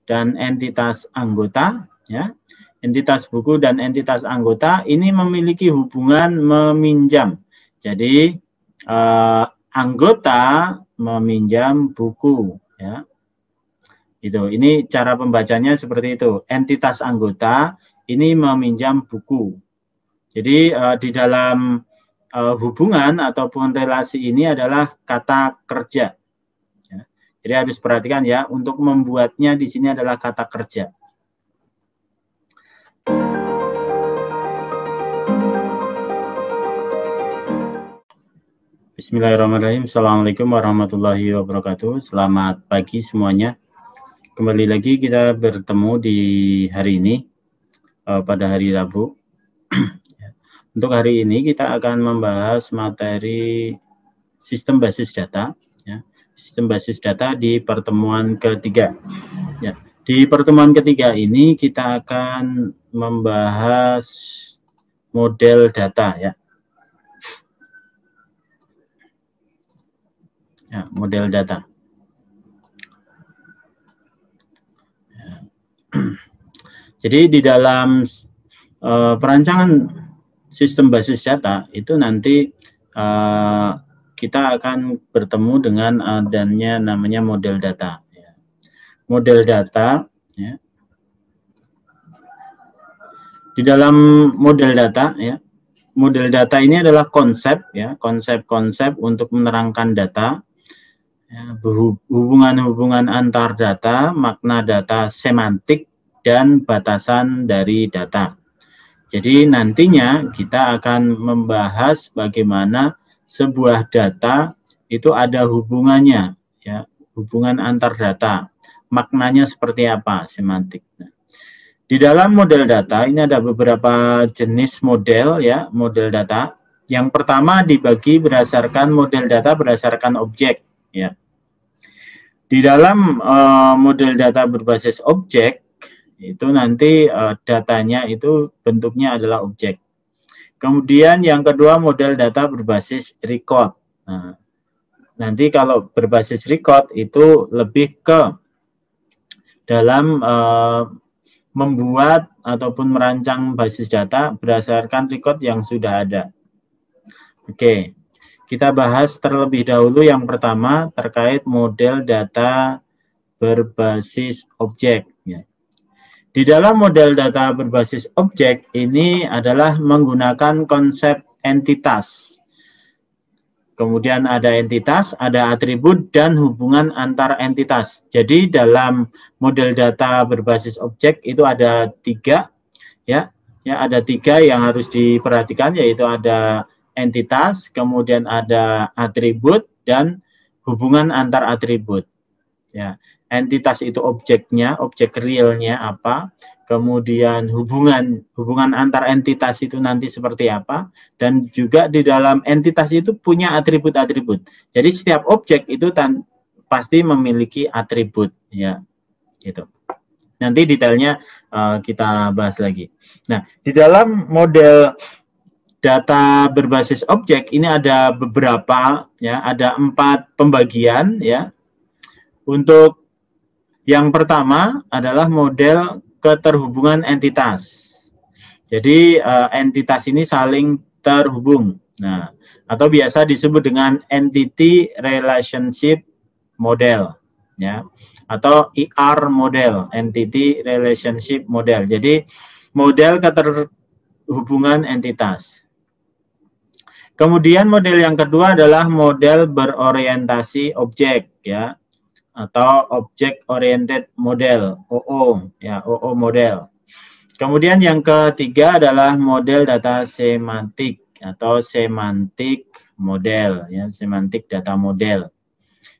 dan entitas anggota, ya. Entitas buku dan entitas anggota ini memiliki hubungan meminjam. Jadi anggota meminjam buku, ya. Ini cara pembacanya seperti itu. Entitas anggota ini meminjam buku. Jadi di dalam hubungan ataupun relasi ini adalah kata kerja. Ya. Jadi harus perhatikan ya, untuk membuatnya di sini adalah kata kerja. Bismillahirrahmanirrahim. Assalamualaikum warahmatullahi wabarakatuh. Selamat pagi semuanya. Kembali lagi kita bertemu di hari ini, pada hari Rabu. Untuk hari ini kita akan membahas materi sistem basis data, ya. Sistem basis data di pertemuan ketiga. Ya. Di pertemuan ketiga ini kita akan membahas model data, ya. Ya, model data. Ya. Jadi di dalam perancangan sistem basis data itu nanti kita akan bertemu dengan adanya namanya model data. Ya. Model data, ya. Di dalam model data, ya. Model data ini adalah konsep, ya, konsep-konsep untuk menerangkan data. Hubungan-hubungan antar data, makna data semantik, dan batasan dari data. Jadi nantinya kita akan membahas bagaimana sebuah data itu ada hubungannya, ya, hubungan antar data, maknanya seperti apa, semantik. Nah, di dalam model data ini ada beberapa jenis model, ya, model data. Yang pertama dibagi berdasarkan model data berdasarkan objek. Ya. Di dalam model data berbasis objek, itu nanti datanya itu bentuknya adalah objek. Kemudian yang kedua model data berbasis record. Nah, nanti kalau berbasis record itu lebih ke dalam membuat ataupun merancang basis data berdasarkan record yang sudah ada. Oke. Kita bahas terlebih dahulu yang pertama terkait model data berbasis objek. Ya. Di dalam model data berbasis objek ini adalah menggunakan konsep entitas. Kemudian ada entitas, ada atribut, dan hubungan antar entitas. Jadi dalam model data berbasis objek itu ada tiga, ya ada tiga yang harus diperhatikan, yaitu ada entitas, kemudian ada atribut, dan hubungan antar atribut. Ya, entitas itu objeknya, objek realnya apa, kemudian hubungan antar entitas itu nanti seperti apa, dan juga di dalam entitas itu punya atribut-atribut. Jadi setiap objek itu pasti memiliki atribut, ya, gitu. Nanti detailnya kita bahas lagi. Nah, di dalam model data berbasis objek ini ada beberapa, ya, ada 4 pembagian, ya. Untuk yang pertama adalah model keterhubungan entitas. Jadi entitas ini saling terhubung. Nah, atau biasa disebut dengan entity relationship model, ya, atau ER model, entity relationship model. Jadi model keterhubungan entitas. Kemudian model yang kedua adalah model berorientasi objek, ya, atau object oriented model, OO, ya, OO model. Kemudian yang ketiga adalah model data semantik atau semantik model, ya, semantik data model.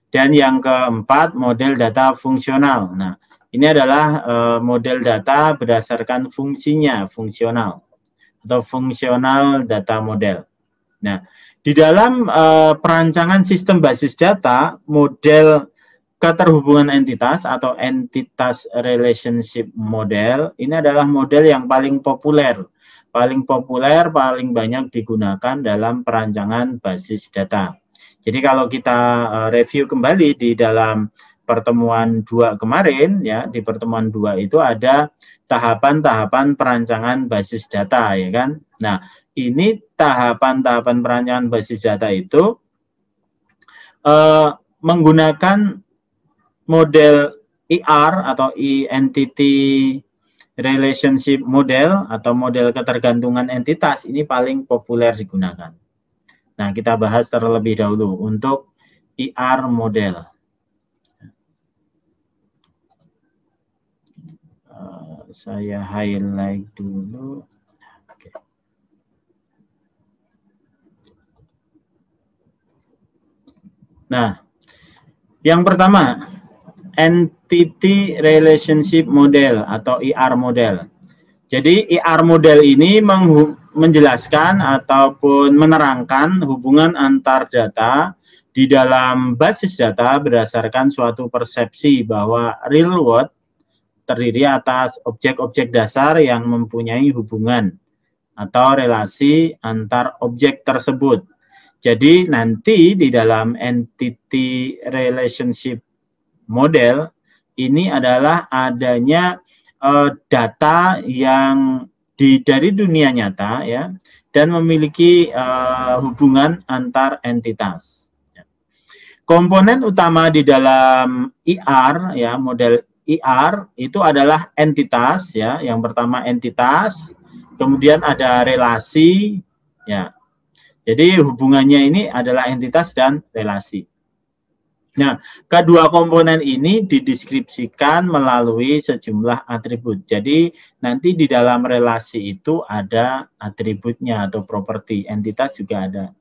Dan yang keempat model data fungsional. Nah, ini adalah model data berdasarkan fungsinya, fungsional atau fungsional data model. Nah, di dalam perancangan sistem basis data, model keterhubungan entitas atau entitas relationship model ini adalah model yang paling populer, paling banyak digunakan dalam perancangan basis data. Jadi kalau kita review kembali di dalam pertemuan 2 kemarin, ya, di pertemuan 2 itu ada tahapan-tahapan perancangan basis data, ya kan? Nah, ini tahapan-tahapan perancangan basis data itu menggunakan model ER atau Entity Relationship Model atau model ketergantungan entitas. Ini paling populer digunakan. Nah, kita bahas terlebih dahulu untuk ER model. Saya highlight dulu. Oke. Nah, yang pertama, Entity Relationship Model atau ER model. Jadi ER model ini menjelaskan ataupun menerangkan hubungan antar data di dalam basis data berdasarkan suatu persepsi bahwa real world terdiri atas objek-objek dasar yang mempunyai hubungan atau relasi antar objek tersebut. Jadi nanti di dalam Entity Relationship Model ini adalah adanya data yang dari dunia nyata, ya, dan memiliki hubungan antar entitas. Komponen utama di dalam ER, ya, model ER itu adalah entitas, ya. Yang pertama entitas, kemudian ada relasi, ya. Jadi hubungannya ini adalah entitas dan relasi. Nah, kedua komponen ini dideskripsikan melalui sejumlah atribut. Jadi nanti di dalam relasi itu ada atributnya atau properti, entitas juga ada.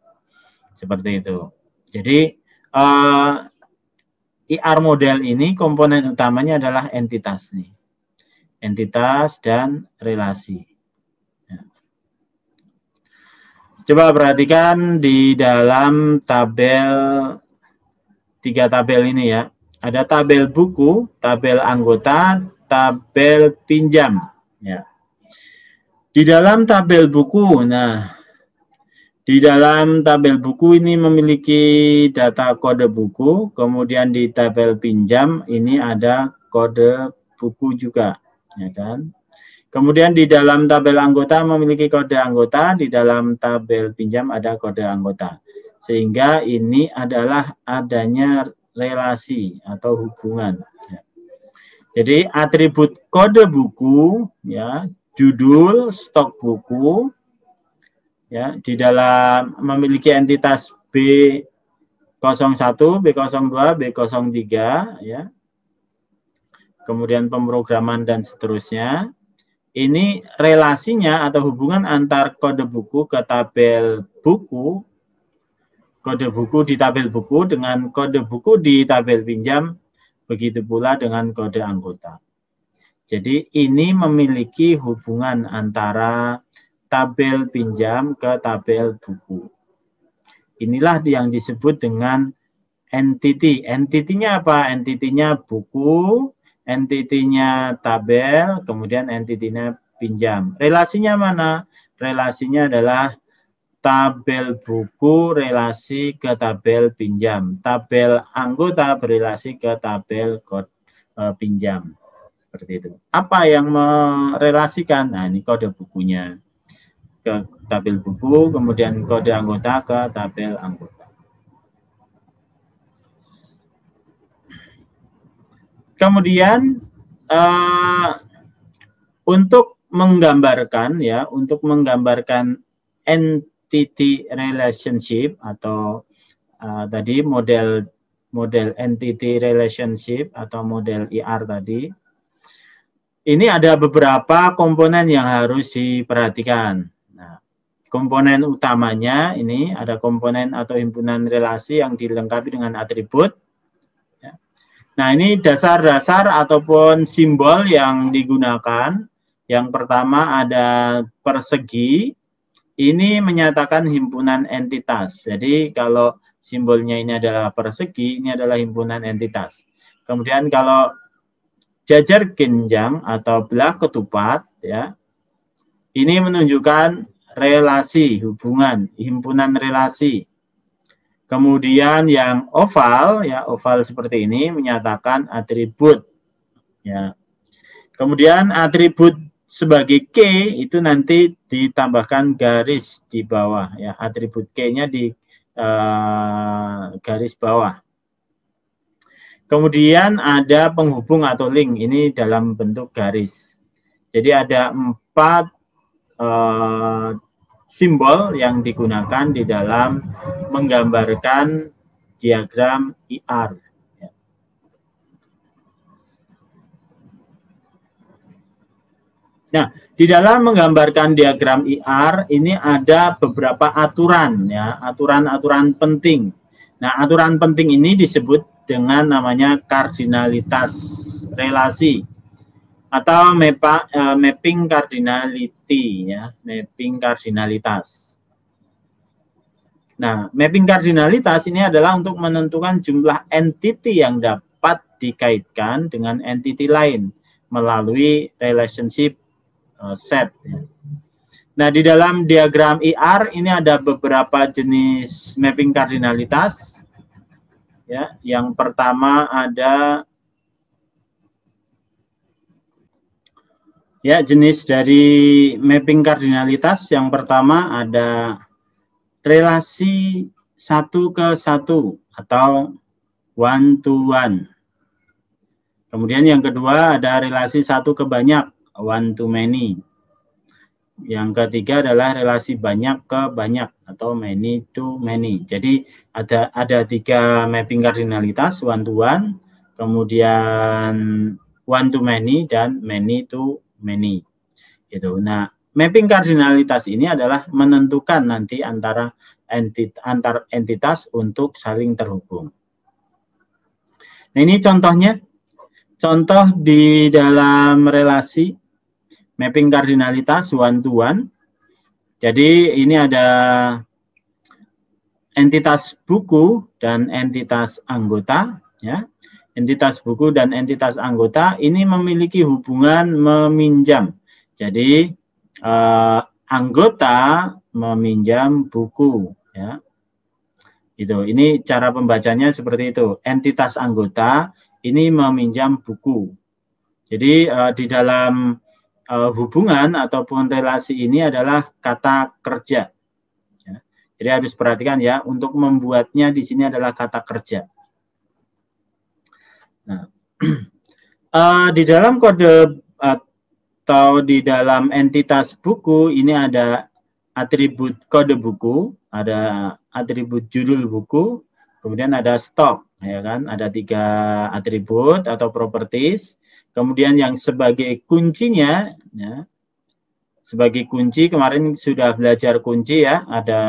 Seperti itu. Jadi ER model ini komponen utamanya adalah entitas nih. Entitas dan relasi. Ya. Coba perhatikan di dalam tabel 3 tabel ini, ya. Ada tabel buku, tabel anggota, tabel pinjam, ya. Di dalam tabel buku, nah, di dalam tabel buku ini memiliki data kode buku, kemudian di tabel pinjam ini ada kode buku juga, ya kan? Kemudian di dalam tabel anggota memiliki kode anggota, di dalam tabel pinjam ada kode anggota. Sehingga ini adalah adanya relasi atau hubungan. Ya. Jadi atribut kode buku, ya, judul, stok buku, ya, di dalam memiliki entitas B01, B02, B03, ya. Kemudian pemrograman dan seterusnya. Ini relasinya atau hubungan antar kode buku ke tabel buku, kode buku di tabel buku dengan kode buku di tabel pinjam, begitu pula dengan kode anggota. Jadi ini memiliki hubungan antara tabel pinjam ke tabel buku. Inilah yang disebut dengan entity. Entity-nya apa? Entity-nya buku, entity-nya tabel, kemudian entity-nya pinjam. Relasinya mana? Relasinya adalah tabel buku relasi ke tabel pinjam. Tabel anggota berelasi ke tabel pinjam. Seperti itu. Apa yang merelasikan? Nah, ini kode bukunya ke tabel buku, kemudian kode anggota ke tabel anggota. Kemudian untuk menggambarkan, ya, untuk menggambarkan entity relationship atau tadi model entity relationship atau model ER tadi, ini ada beberapa komponen yang harus diperhatikan. Nah, komponen utamanya ini ada komponen atau himpunan relasi yang dilengkapi dengan atribut. Ya. Nah, ini dasar-dasar ataupun simbol yang digunakan. Yang pertama ada persegi. Ini menyatakan himpunan entitas. Jadi kalau simbolnya ini adalah persegi, ini adalah himpunan entitas. Kemudian kalau jajar genjang atau belah ketupat, ya, ini menunjukkan relasi, hubungan, himpunan relasi. Kemudian yang oval, ya oval seperti ini menyatakan atribut. Ya. Kemudian atribut sebagai key itu nanti ditambahkan garis di bawah. Ya, atribut key-nya di garis bawah. Kemudian ada penghubung atau link, ini dalam bentuk garis. Jadi ada 4 simbol yang digunakan di dalam menggambarkan diagram IR. Nah, di dalam menggambarkan diagram IR ini ada beberapa aturan, ya, aturan-aturan penting. Nah, aturan penting ini disebut dengan namanya kardinalitas relasi atau mapping cardinality, ya, mapping kardinalitas. Nah, mapping kardinalitas ini adalah untuk menentukan jumlah entity yang dapat dikaitkan dengan entity lain melalui relationship set. Nah, di dalam diagram IR ini ada beberapa jenis mapping kardinalitas. Ya, yang pertama ada ya, jenis dari mapping kardinalitas yang pertama ada relasi 1 ke 1 atau one to one. Kemudian yang kedua ada relasi 1 ke banyak, one to many. Yang ketiga adalah relasi banyak ke banyak atau many to many. Jadi ada 3 mapping kardinalitas, one to one, kemudian one to many, dan many to many. Gitu. Nah, mapping kardinalitas ini adalah menentukan nanti antar entitas untuk saling terhubung. Nah, ini contohnya. Contoh di dalam relasi mapping kardinalitas one to one. Jadi ini ada entitas buku dan entitas anggota, ya. Entitas buku dan entitas anggota ini memiliki hubungan meminjam. Jadi anggota meminjam buku, ya. Itu. Ini cara pembacanya seperti itu. Entitas anggota ini meminjam buku. Jadi di dalam hubungan ataupun relasi ini adalah kata kerja. Ya. Jadi harus perhatikan, ya, untuk membuatnya di sini adalah kata kerja. Nah, di dalam kode atau di dalam entitas buku ini ada atribut kode buku, ada atribut judul buku, kemudian ada stok, ya kan? Ada 3 atribut atau properties. Kemudian yang sebagai kuncinya, ya, sebagai kunci kemarin sudah belajar kunci, ya, ada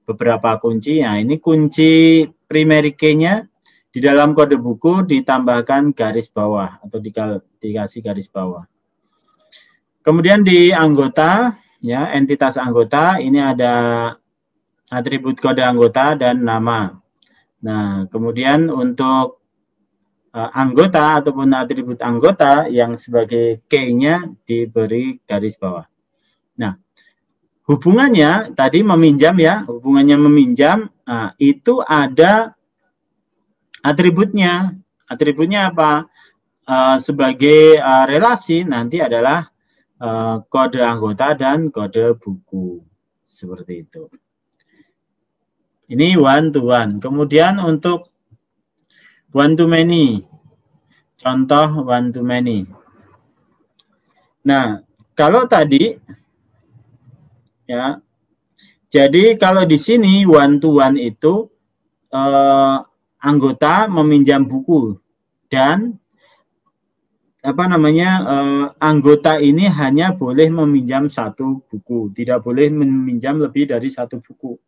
beberapa kunci. Nah, ini kunci primary key-nya di dalam kode buku ditambahkan garis bawah atau dikasih garis bawah. Kemudian di anggota, ya, entitas anggota ini ada atribut kode anggota dan nama. Nah, kemudian untuk anggota ataupun atribut anggota yang sebagai key-nya diberi garis bawah. Nah, hubungannya tadi meminjam, ya, hubungannya meminjam, nah, itu ada atributnya. Atributnya apa? Sebagai relasi nanti adalah kode anggota dan kode buku. Seperti itu. Ini one to one. Kemudian untuk one to many. Contoh one to many. Nah, kalau tadi, ya, jadi kalau di sini one to one itu anggota meminjam buku dan anggota ini hanya boleh meminjam 1 buku, tidak boleh meminjam lebih dari 1 buku.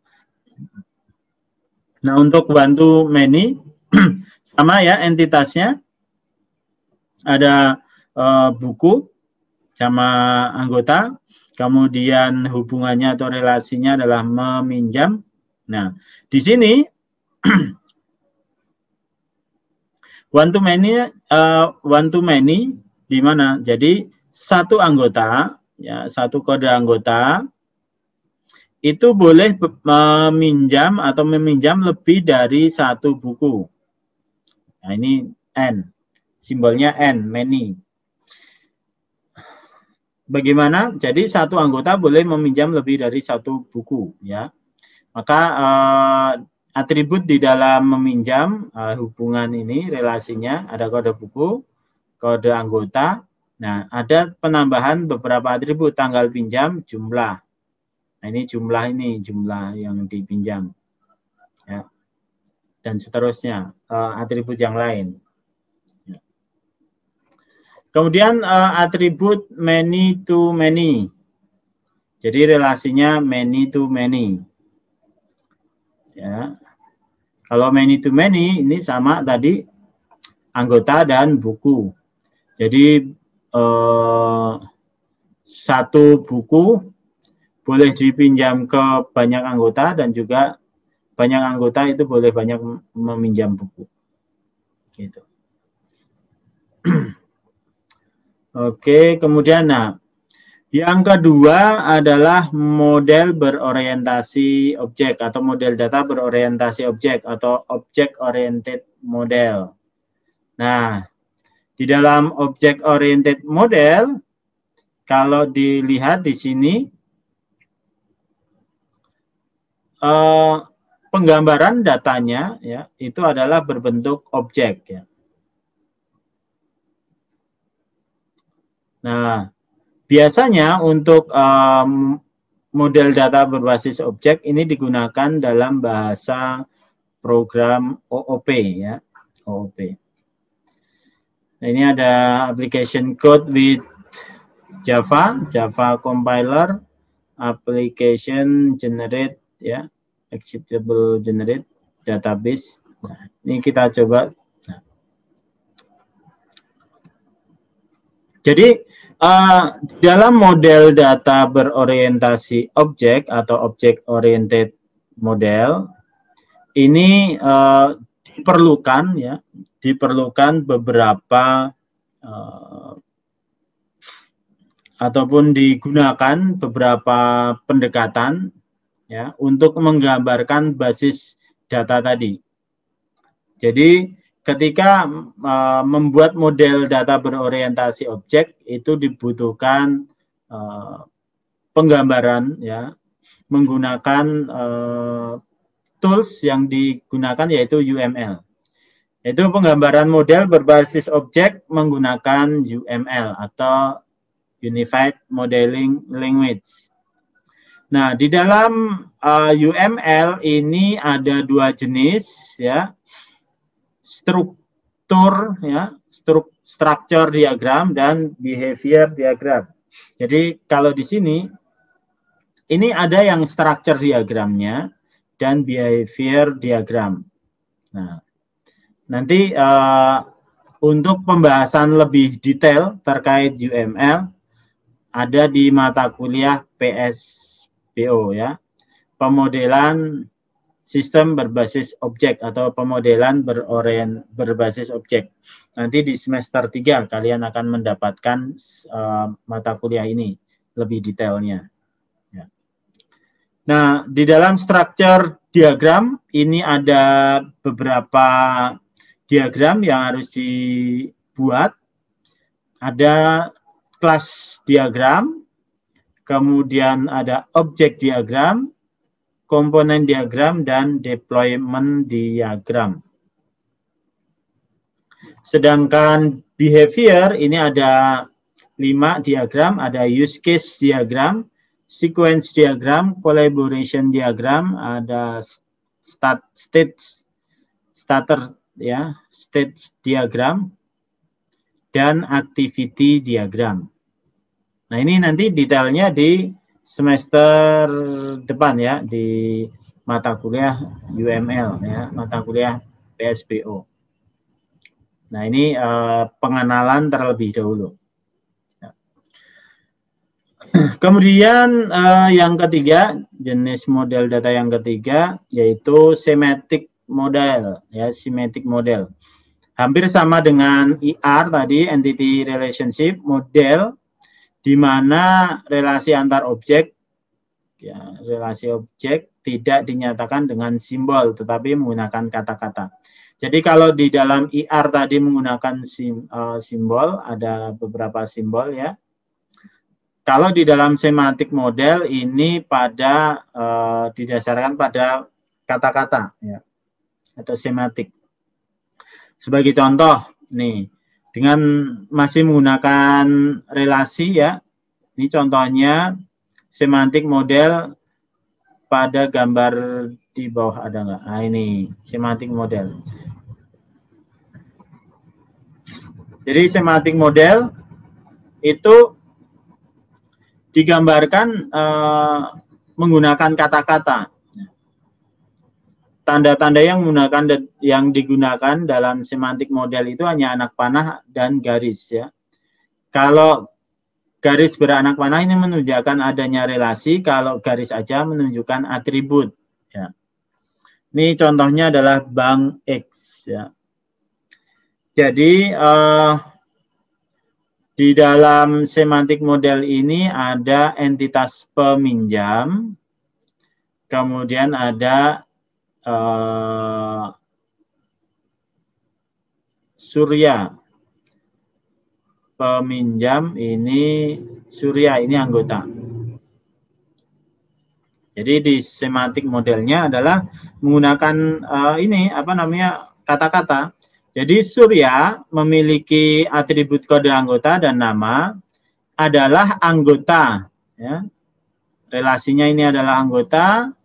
Nah, untuk one to many sama, ya, entitasnya ada buku sama anggota, kemudian hubungannya atau relasinya adalah meminjam. Nah, di sini one to many di mana? Jadi 1 anggota, ya, 1 kode anggota itu boleh meminjam atau meminjam lebih dari satu buku. Nah, ini N. Simbolnya N, many. Bagaimana? Jadi satu anggota boleh meminjam lebih dari satu buku, ya. Maka atribut di dalam meminjam, hubungan ini, relasinya, ada kode buku, kode anggota. Nah, ada penambahan beberapa atribut, tanggal pinjam, jumlah. Nah, ini jumlah yang dipinjam. Ya. Dan seterusnya, atribut yang lain. Ya. Kemudian atribut many to many. Jadi relasinya many to many. Ya. Kalau many to many, ini sama tadi anggota dan buku. Jadi satu buku boleh dipinjam ke banyak anggota dan juga banyak anggota itu boleh banyak meminjam buku. Gitu. Oke, kemudian yang kedua adalah model berorientasi objek atau model data berorientasi objek atau object oriented model. Nah, di dalam object oriented model, kalau dilihat di sini, penggambaran datanya ya itu adalah berbentuk objek ya. Nah, biasanya untuk model data berbasis objek ini digunakan dalam bahasa program OOP ya, OOP. Nah, ini ada application code with Java compiler, application generate ya, executable generate database. Nah, ini kita coba. Nah. Jadi dalam model data berorientasi objek atau object oriented model ini diperlukan beberapa ataupun digunakan beberapa pendekatan ya untuk menggambarkan basis data tadi. Jadi ketika membuat model data berorientasi objek itu dibutuhkan penggambaran ya menggunakan tools yang digunakan yaitu UML. Itu penggambaran model berbasis objek menggunakan UML atau Unified Modeling Language. Nah, di dalam UML ini ada dua jenis ya. Struktur ya, structure diagram dan behavior diagram. Jadi kalau di sini ini ada yang structure diagramnya dan behavior diagram. Nah, nanti untuk pembahasan lebih detail terkait UML ada di mata kuliah PSBO ya, pemodelan sistem berbasis objek atau pemodelan berbasis objek. Nanti di semester 3 kalian akan mendapatkan mata kuliah ini lebih detailnya. Ya. Nah, di dalam structure diagram ini ada beberapa diagram yang harus dibuat. Ada kelas diagram, kemudian ada objek diagram, komponen diagram, dan deployment diagram. Sedangkan behavior ini ada 5 diagram, ada use case diagram, sequence diagram, collaboration diagram, ada starter ya, state diagram, dan activity diagram. Nah, ini nanti detailnya di semester depan ya, di mata kuliah UML ya, mata kuliah PSBO. Nah, ini pengenalan terlebih dahulu. Ya. Kemudian yang ketiga, jenis model data yang ketiga yaitu semantic model ya, semantic model. Hampir sama dengan ER tadi, entity relationship model, di mana relasi antar objek ya. Relasi objek tidak dinyatakan dengan simbol, tetapi menggunakan kata-kata. Jadi kalau di dalam IR tadi menggunakan simbol, ada beberapa simbol ya. Kalau di dalam semantik model ini didasarkan pada kata-kata ya, atau semantik. Sebagai contoh, nih, dengan masih menggunakan relasi ya, ini contohnya semantik model pada gambar di bawah ada nggak? Nah, ini semantik model. Jadi semantik model itu digambarkan menggunakan kata-kata. Tanda-tanda yang digunakan dalam semantik model itu hanya anak panah dan garis ya. Kalau garis beranak panah ini menunjukkan adanya relasi, kalau garis aja menunjukkan atribut ya. Ini contohnya adalah bank X ya. Jadi di dalam semantik model ini ada entitas peminjam, kemudian ada Surya. Peminjam ini Surya, ini anggota. Jadi di semantik modelnya adalah menggunakan kata-kata. Jadi Surya memiliki atribut kode anggota dan nama adalah anggota ya. Relasinya ini adalah anggota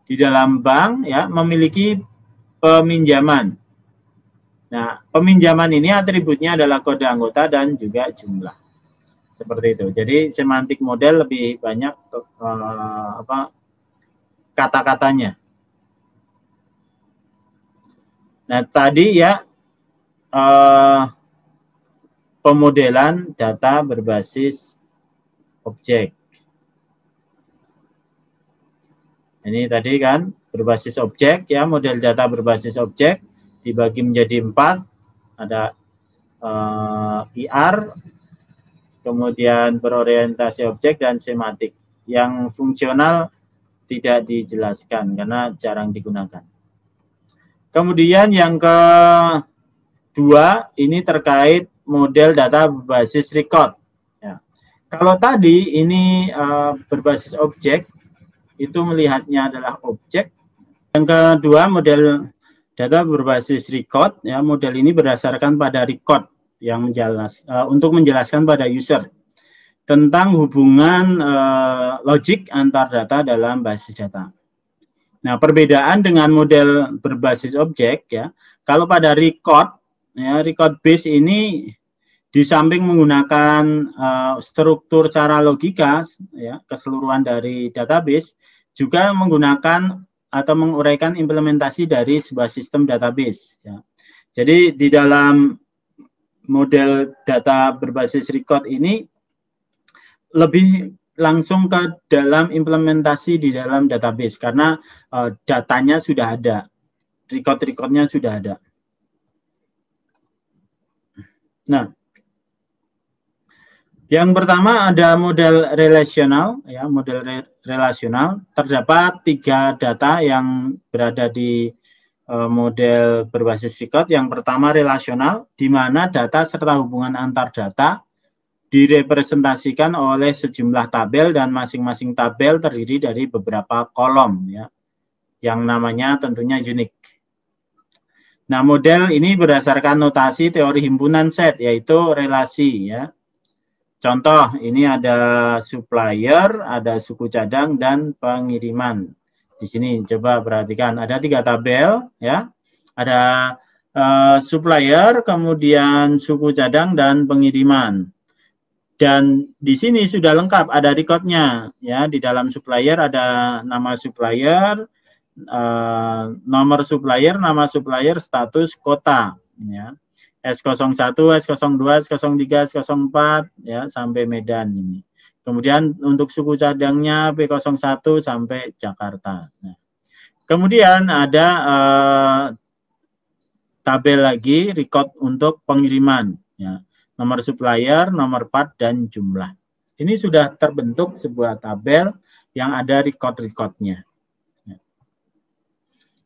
di dalam bank ya, memiliki peminjaman. Nah, peminjaman ini atributnya adalah kode anggota dan juga jumlah. Seperti itu. Jadi semantik model lebih banyak kata-katanya. Nah, tadi ya pemodelan data berbasis objek. Ini tadi kan berbasis objek ya, model data berbasis objek dibagi menjadi 4. Ada IR, kemudian berorientasi objek dan semantik. Yang fungsional tidak dijelaskan karena jarang digunakan. Kemudian yang kedua ini terkait model data berbasis record. Ya. Kalau tadi ini berbasis objek, itu melihatnya adalah objek. Yang kedua model data berbasis record, ya, model ini berdasarkan pada record yang untuk menjelaskan pada user tentang hubungan logik antar data dalam basis data. Nah, perbedaan dengan model berbasis objek ya, kalau pada record ya, record base ini di samping menggunakan struktur secara logika ya, keseluruhan dari database, juga menggunakan atau menguraikan implementasi dari sebuah sistem database ya. Jadi di dalam model data berbasis record ini lebih langsung ke dalam implementasi di dalam database karena datanya sudah ada, record-recordnya sudah ada. Nah, yang pertama ada model relasional, ya, model relasional. Terdapat 3 data yang berada di model berbasis record. Yang pertama relasional, di mana data serta hubungan antar data direpresentasikan oleh sejumlah tabel dan masing-masing tabel terdiri dari beberapa kolom ya, yang namanya tentunya unik. Nah, model ini berdasarkan notasi teori himpunan set, yaitu relasi ya. Contoh, ini ada supplier, ada suku cadang dan pengiriman. Di sini coba perhatikan, ada 3 tabel ya. Ada supplier, kemudian suku cadang dan pengiriman. Dan di sini sudah lengkap, ada recordnya ya. Di dalam supplier ada nama supplier, nomor supplier, nama supplier, status kota ya. S01, S02, S03, S04 ya, sampai Medan ini. Kemudian untuk suku cadangnya P01 sampai Jakarta. Nah, kemudian ada tabel lagi record untuk pengiriman ya. Nomor supplier, nomor part, dan jumlah. Ini sudah terbentuk sebuah tabel yang ada record-recordnya.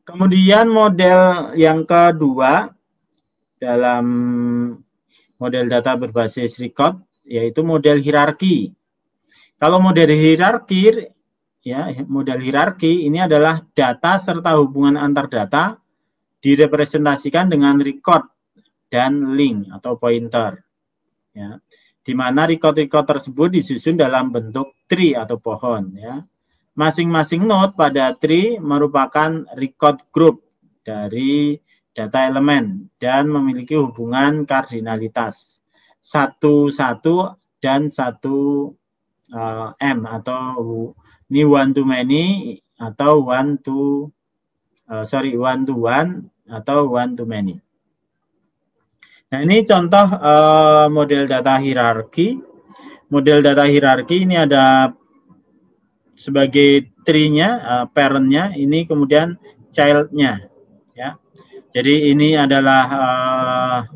Kemudian model yang kedua dalam model data berbasis record yaitu model hierarki. Kalau model hierarki, ya, model hierarki ini adalah data serta hubungan antar data direpresentasikan dengan record dan link atau pointer. Ya, di mana record-record tersebut disusun dalam bentuk tree atau pohon. Ya. Masing-masing node pada tree merupakan record group dari data elemen dan memiliki hubungan kardinalitas 1, 1 dan 1 M atau ini one to many atau one to one atau one to many. Nah, ini contoh model data hierarki. Model data hierarki ini ada sebagai tree-nya, parent-nya, ini kemudian child-nya. Ya. Jadi ini adalah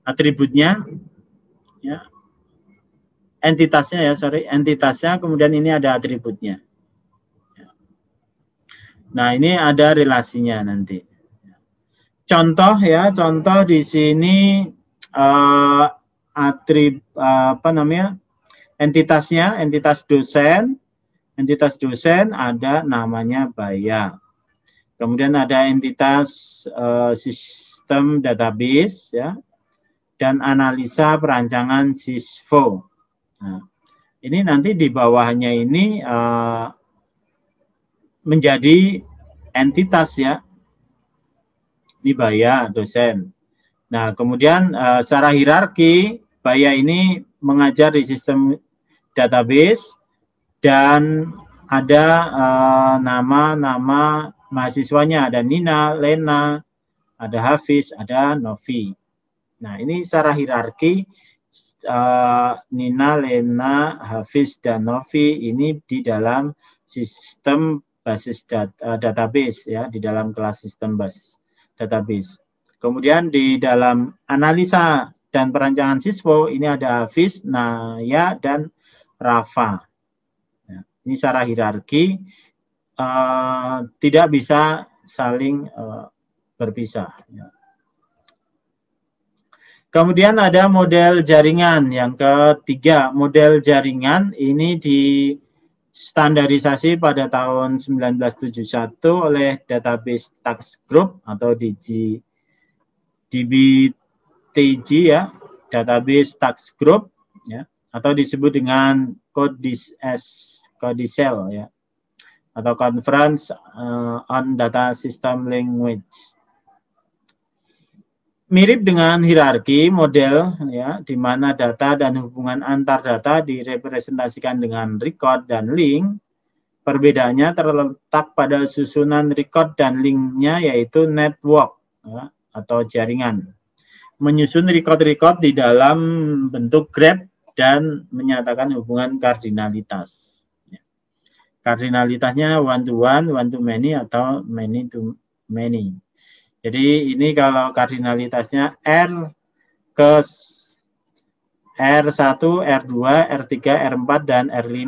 atributnya, ya. Entitasnya ya, entitasnya, kemudian ini ada atributnya. Nah, ini ada relasinya nanti. Contoh ya, contoh di sini entitasnya, entitas dosen ada namanya Baya. Kemudian ada entitas sistem database ya, dan analisa perancangan SISFO. Nah, ini nanti di bawahnya ini menjadi entitas ya. Ini Baya dosen. Nah, kemudian secara hierarki Baya ini mengajar di sistem database dan ada nama-nama mahasiswanya, ada Nina, Lena, ada Hafiz, ada Novi. Nah, ini secara hierarki Nina, Lena, Hafiz, dan Novi ini di dalam sistem basis database ya, di dalam kelas sistem basis database. Kemudian di dalam analisa dan perancangan SISFO ini ada Hafiz, Naya, dan Rafa. Ya, ini secara hierarki tidak bisa saling berpisah. Ya. Kemudian ada model jaringan yang ketiga. Model jaringan ini distandarisasi pada tahun 1971 oleh Database Task Group atau DBTG ya, Database Task Group ya, atau disebut dengan Codicil ya, atau Conference on Data System Language. Mirip dengan hierarki model ya, di mana data dan hubungan antar data direpresentasikan dengan record dan link. Perbedaannya terletak pada susunan record dan linknya, yaitu network ya, atau jaringan. Menyusun record-record di dalam bentuk graph dan menyatakan hubungan kardinalitas. Ya. Kardinalitasnya one to many atau many to many. Jadi ini kalau kardinalitasnya R ke R1, R2, R3, R4, dan R5.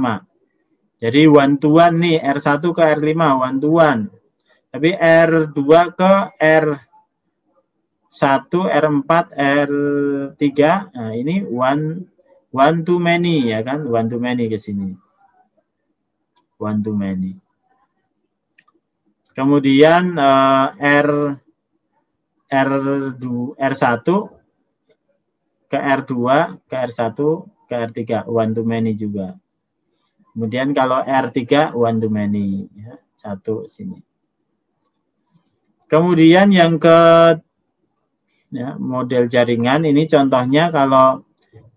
Jadi one to one nih, R1 ke R5, one to one. Tapi R2 ke R1, R4, R3, nah ini one to many ya kan, one to many ke sini. One to many. Kemudian R1 ke R2 ke R1 ke R3 one to many juga. Kemudian kalau R3 one to many ya, satu sini. Kemudian yang ke ya, model jaringan ini contohnya kalau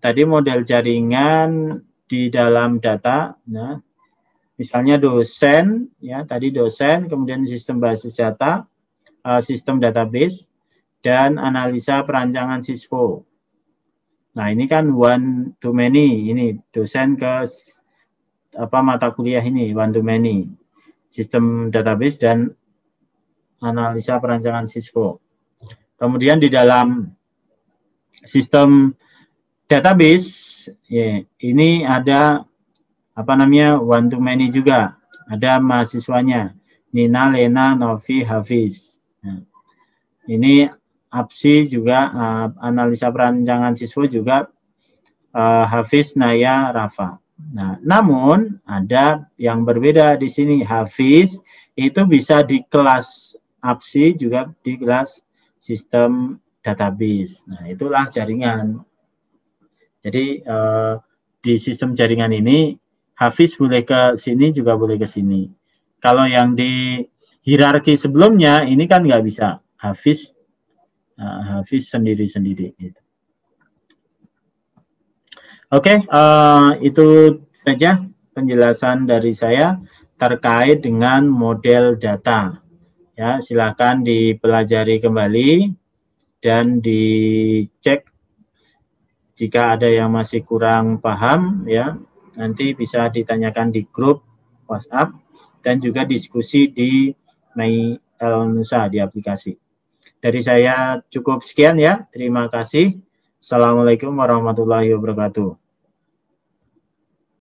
tadi model jaringan di dalam data ya, misalnya dosen ya, tadi dosen, kemudian sistem basis data, sistem database, dan analisa perancangan SISFO. Nah, ini kan one to many, ini dosen ke mata kuliah ini one to many, sistem database dan analisa perancangan SISFO. Kemudian di dalam sistem database, ya, ini ada one to many juga. Ada mahasiswanya, Nina, Lena, Novi, Hafiz. Nah, ini APSI juga, analisa perancangan siswa juga Hafiz, Naya, Rafa. Nah, namun ada yang berbeda di sini. Hafiz itu bisa di kelas APSI juga di kelas sistem database. Nah, itulah jaringan. Jadi di sistem jaringan ini Hafiz boleh ke sini juga boleh ke sini. Kalau yang di hierarki sebelumnya ini kan nggak bisa. Hafiz sendiri-sendiri. Gitu. Oke, itu saja penjelasan dari saya terkait dengan model data. Ya, silakan dipelajari kembali dan dicek jika ada yang masih kurang paham, ya nanti bisa ditanyakan di grup WhatsApp dan juga diskusi di MyLnusa di aplikasi. Dari saya cukup sekian ya. Terima kasih. Assalamualaikum warahmatullahi wabarakatuh.